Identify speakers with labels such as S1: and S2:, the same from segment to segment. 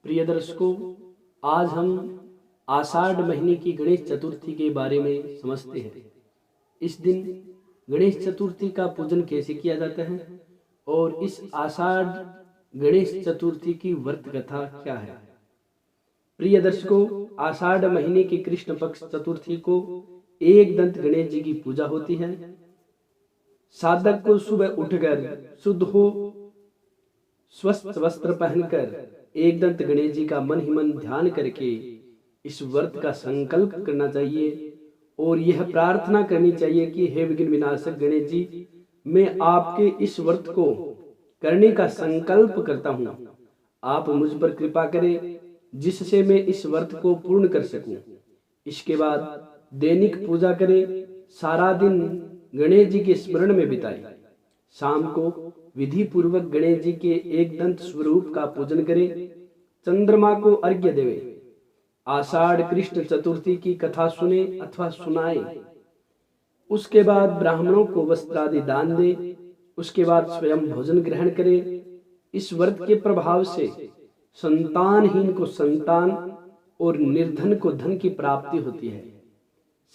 S1: प्रिय दर्शकों, आज हम आषाढ़ महीने की गणेश चतुर्थी के बारे में समझते हैं। इस दिन गणेश चतुर्थी का पूजन कैसे किया जाता है और इस आषाढ़ गणेश चतुर्थी की व्रत कथा क्या है। प्रिय दर्शकों, आषाढ़ महीने की कृष्ण पक्ष चतुर्थी को एक दंत गणेश जी की पूजा होती है। साधक को सुबह उठकर शुद्ध हो स्वस्थ वस्त्र पहनकर एक दंत गणेश जी का मन ही मन ध्यान करके इस व्रत का संकल्प करना चाहिए और यह प्रार्थना करनी चाहिए कि हे विघ्न विनाशक गणेश जी, मैं आपके इस व्रत को करने का संकल्प करता हूँ। आप मुझ पर कृपा करें जिससे मैं इस व्रत को पूर्ण कर सकूं। इसके बाद दैनिक पूजा करें, सारा दिन गणेश जी के स्मरण में बिताएं। शाम को विधि पूर्वक गणेश जी के एक दंत स्वरूप का पूजन करें, चंद्रमा को अर्घ्य देवें। आषाढ़ कृष्ण चतुर्थी की कथा सुने अथवा सुनाए। उसके बाद ब्राह्मणों को वस्त्र आदि दान दे। उसके बाद स्वयं भोजन ग्रहण करें। इस व्रत के प्रभाव से संतानहीन को संतान और निर्धन को धन की प्राप्ति होती है।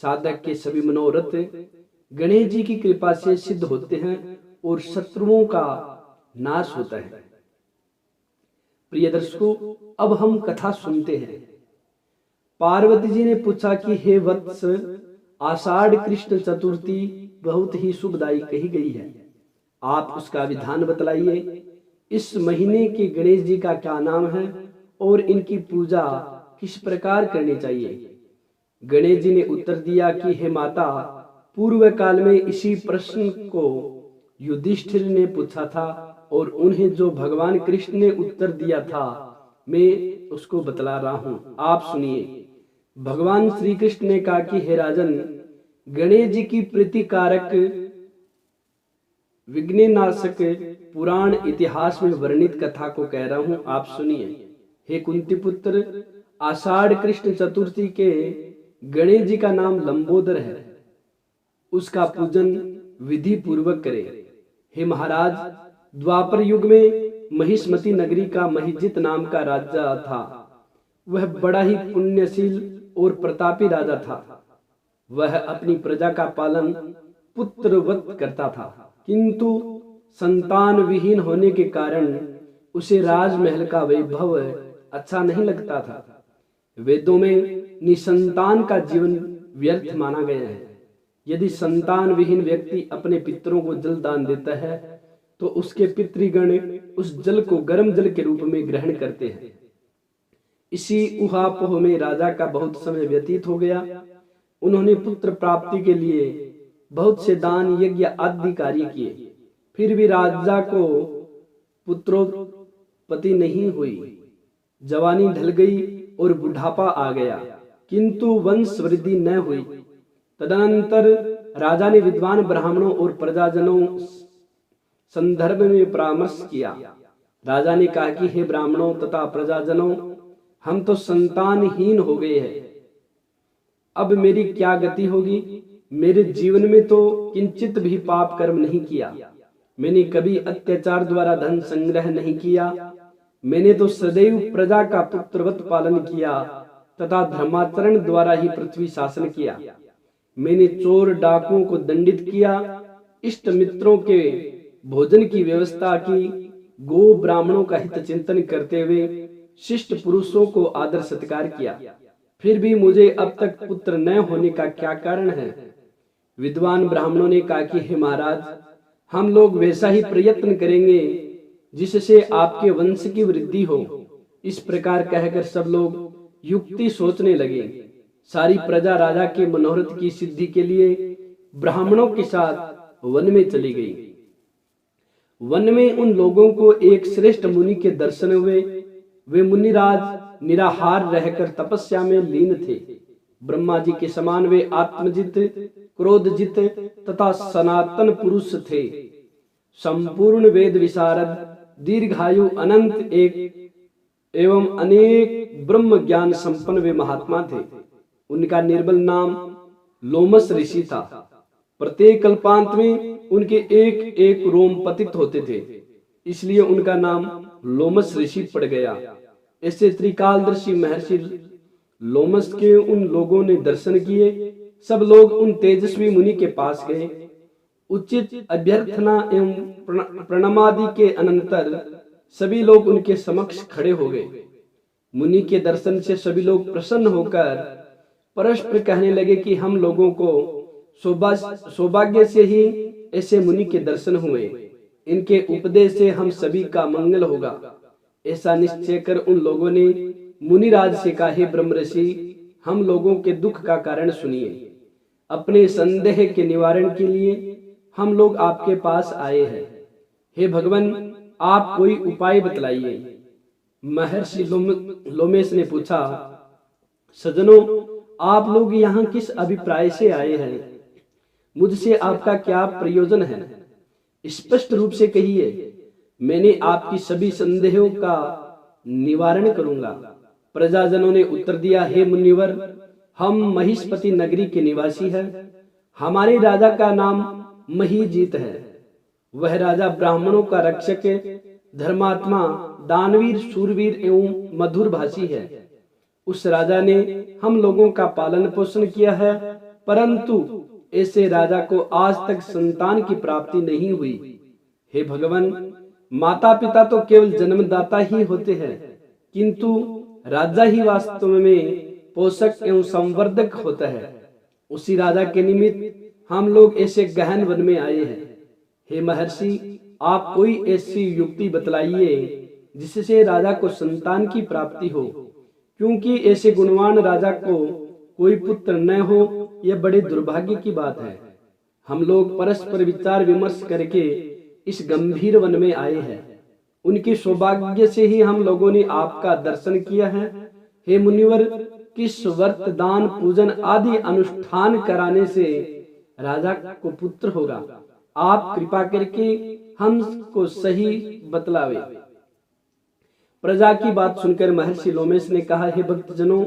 S1: साधक के सभी मनोरथ गणेश जी की कृपा से सिद्ध होते हैं और शत्रुओं का नाश होता है। प्रिय दर्शकों, अब हम कथा सुनते हैं। पार्वती जी ने पूछा कि हे वत्स, आषाढ़ कृष्ण चतुर्थी बहुत ही शुभदायी कही गई है, आप उसका विधान बतलाइए। इस महीने के गणेश जी का क्या नाम है और इनकी पूजा किस प्रकार करनी चाहिए। गणेश जी ने उत्तर दिया कि हे माता, पूर्व काल में इसी प्रश्न को युधिष्ठिर ने पूछा था और उन्हें जो भगवान कृष्ण ने उत्तर दिया था मैं उसको बतला रहा हूँ, आप सुनिए। भगवान श्री कृष्ण ने कहा कि हे राजन, गणेश जी की प्रीतिकारक विघ्ननाशक पुराण इतिहास में वर्णित कथा को कह रहा हूँ, आप सुनिए। हे कुंती पुत्र, आषाढ़ कृष्ण चतुर्थी के गणेश जी का नाम लंबोदर है। उसका पूजन विधि पूर्वक करे। हे महाराज, द्वापर युग में महिष्मती नगरी का महिजित नाम का राजा था। वह बड़ा ही पुण्यशील और प्रतापी राजा था। वह अपनी प्रजा का पालन पुत्रवत करता था, किंतु संतान विहीन होने के कारण उसे राजमहल का वैभव अच्छा नहीं लगता था। वेदों में निसंतान का जीवन व्यर्थ माना गया है। यदि संतान विहीन व्यक्ति अपने पितरों को जल दान देता है तो उसके पितृगण उस जल को गर्म जल के रूप में ग्रहण करते हैं। इसी उहापोह में राजा का बहुत समय व्यतीत हो गया। उन्होंने पुत्र प्राप्ति के लिए बहुत से दान यज्ञ आदि कार्य किए, फिर भी राजा को पुत्रोत्पत्ति नहीं हुई। जवानी ढल गई और बुढ़ापा आ गया, किंतु वंश वृद्धि न हुई। तदनंतर राजा ने विद्वान ब्राह्मणों और प्रजाजनों संदर्भ में परामर्श किया। राजा ने कहा कि हे ब्राह्मणों तथा प्रजाजनों, हम तो संतानहीन हो गए हैं। अब मेरी क्या गति होगी। मेरे जीवन में तो किंचित भी पाप कर्म नहीं किया। मैंने कभी अत्याचार द्वारा धन संग्रह नहीं किया। मैंने तो सदैव प्रजा का पुत्रवत पालन किया तथा धर्माचरण द्वारा ही पृथ्वी शासन किया। मैंने चोर डाकुओं को दंडित किया, इष्ट मित्रों के भोजन की व्यवस्था की, गो ब्राह्मणों का हित चिंतन करते हुए शिष्ट पुरुषों को आदर सत्कार किया। फिर भी मुझे अब तक पुत्र न होने का क्या कारण है। विद्वान ब्राह्मणों ने कहा कि हे महाराज, हम लोग वैसा ही प्रयत्न करेंगे जिससे आपके वंश की वृद्धि हो। इस प्रकार कहकर सब लोग युक्ति सोचने लगे। सारी प्रजा राजा के मनोरथ की सिद्धि के लिए ब्राह्मणों के साथ वन में चली गई। वन में उन लोगों को एक श्रेष्ठ मुनि के दर्शन हुए। वे मुनिराज निराहार रहकर तपस्या में लीन थे। ब्रह्मा जी के समान वे आत्मजित, क्रोधजित तथा सनातन पुरुष थे। संपूर्ण वेद विशारद, दीर्घायु, अनंत एक एवं अनेक ब्रह्म ज्ञान संपन्न वे महात्मा थे। उनका निर्बल नाम लोमस ऋषि था। प्रत्येक कल्पांत में उनके एक एक रोम पतित होते थे, इसलिए उनका नाम लोमस ऋषि पड़ गया। ऐसे त्रिकालदर्शी महर्षि लोमस के उन लोगों ने दर्शन किए। सब लोग उन तेजस्वी मुनि के पास गए। उचित अभ्यर्थना एवं प्रणामादि के अनंतर सभी लोग उनके समक्ष खड़े हो गए। मुनि के दर्शन से सभी लोग प्रसन्न होकर परस्पर कहने लगे कि हम लोगों को सौभाग्य से ही ऐसे मुनि के दर्शन हुए। इनके उपदेश से हम सभी का मंगल होगा। ऐसा निश्चय कर उन लोगों ने मुनिराज से कहा, हे ब्रह्मर्षि, हम लोगों के दुख का कारण सुनिए। अपने संदेह के निवारण के लिए हम लोग आपके पास आए हैं। हे भगवान, आप कोई उपाय बतलाइए। महर्षि लोमेश ने पूछा, सज्जनों, आप लोग यहाँ किस अभिप्राय से आए हैं? मुझसे आपका क्या प्रयोजन है? स्पष्ट रूप से कहिए, मैंने आपकी सभी संदेहों का निवारण करूंगा। प्रजाजनों ने उत्तर दिया, हे मुनिवर, हम महिष्पति नगरी के निवासी हैं। हमारे राजा का नाम महीजीत है। वह राजा ब्राह्मणों का रक्षक, धर्मात्मा, दानवीर, शूरवीर एवं मधुर भाषी है। उस राजा ने हम लोगों का पालन पोषण किया है, परंतु ऐसे राजा को आज तक संतान की प्राप्ति नहीं हुई। हे भगवान, माता पिता तो केवल जन्मदाता ही होते हैं, किंतु राजा ही वास्तव में पोषक एवं संवर्धक होता है। उसी राजा के निमित्त हम लोग ऐसे गहन वन में आए हैं। हे महर्षि, आप कोई ऐसी युक्ति बतलाइए जिससे राजा को संतान की प्राप्ति हो, क्योंकि ऐसे गुणवान राजा को कोई पुत्र न हो, यह बड़े दुर्भाग्य की बात है। हम लोग परस्पर विचार विमर्श करके इस गंभीर वन में आए हैं। उनके सौभाग्य से ही हम लोगों ने आपका दर्शन किया है। हे मुनिवर, किस व्रत, दान, पूजन आदि अनुष्ठान कराने से राजा को पुत्र होगा? आप कृपा करके हमको सही बतलावे। प्रजा की बात सुनकर महर्षि लोमेश ने कहा, हे भक्तजनों,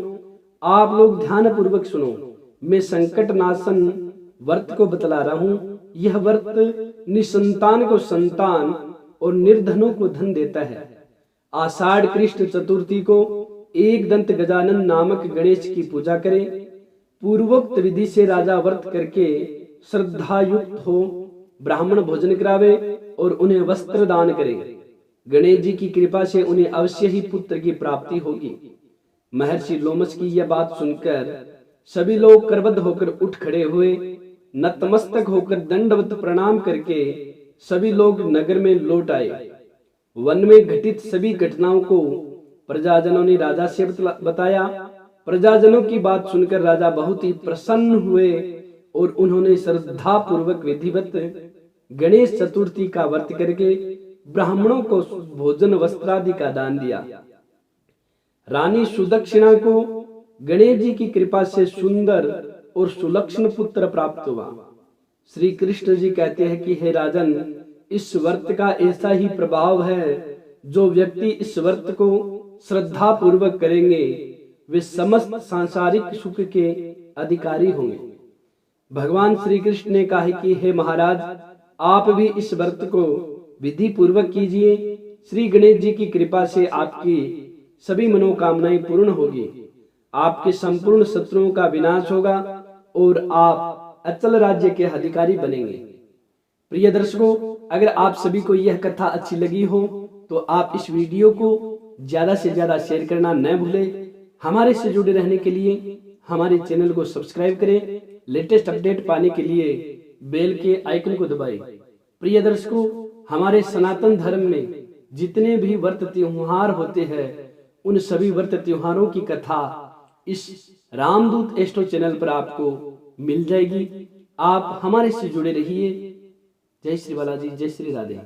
S1: आप लोग ध्यान पूर्वक सुनो। मैं संकट नाशन व्रत को बतला रहा हूँ। यह व्रत निसंतान को संतान और निर्धनों को धन देता है। आषाढ़ कृष्ण चतुर्थी को एक दंत गजानन नामक गणेश की पूजा करें। पूर्वोक्त विधि से राजा व्रत करके श्रद्धा युक्त हो ब्राह्मण भोजन करावे और उन्हें वस्त्र दान करे। गणेश जी की कृपा से उन्हें अवश्य ही पुत्र की प्राप्ति होगी। महर्षि लोमस की यह बात सुनकर सभी लोग करबद्ध होकर उठ खड़े हुए। नतमस्तक होकर दंडवत प्रणाम करके सभी लोग नगर में लौट आए। वन में घटित सभी घटनाओं को प्रजाजनों ने राजा से बताया। प्रजाजनों की बात सुनकर राजा बहुत ही प्रसन्न हुए और उन्होंने श्रद्धा पूर्वक विधिवत गणेश चतुर्थी का व्रत करके ब्राह्मणों को भोजन वस्त्रादि का दान दिया। रानी सुदक्षिणा को गणेश जी की कृपा से सुंदर और सुलक्षण पुत्र प्राप्त हुआ। श्री कृष्ण जी कहते हैं कि हे राजन, इस व्रत का ऐसा ही प्रभाव है, जो व्यक्ति इस व्रत को श्रद्धा पूर्वक करेंगे वे समस्त सांसारिक सुख के अधिकारी होंगे। भगवान श्री कृष्ण ने कहा कि हे महाराज, आप भी इस व्रत को विधि पूर्वक कीजिए। श्री गणेश जी की कृपा से आपकी सभी मनोकामनाएं पूर्ण होगी। आपके संपूर्ण शत्रुओं का विनाश होगा और आप अचल राज्य के अधिकारी बनेंगे। प्रिय दर्शकों, अगर आप सभी को यह कथा अच्छी लगी हो तो आप इस वीडियो को ज्यादा से ज्यादा शेयर करना न भूलें। हमारे से जुड़े रहने के लिए हमारे चैनल को सब्सक्राइब करें। लेटेस्ट अपडेट पाने के लिए बेल के आइकन को दबाएं। प्रिय दर्शकों, हमारे सनातन धर्म में जितने भी व्रत त्योहार होते हैं, उन सभी व्रत त्योहारों की कथा इस रामदूत एस्ट्रो चैनल पर आपको मिल जाएगी। आप हमारे से जुड़े रहिए। जय श्री बालाजी, जय श्री राधे।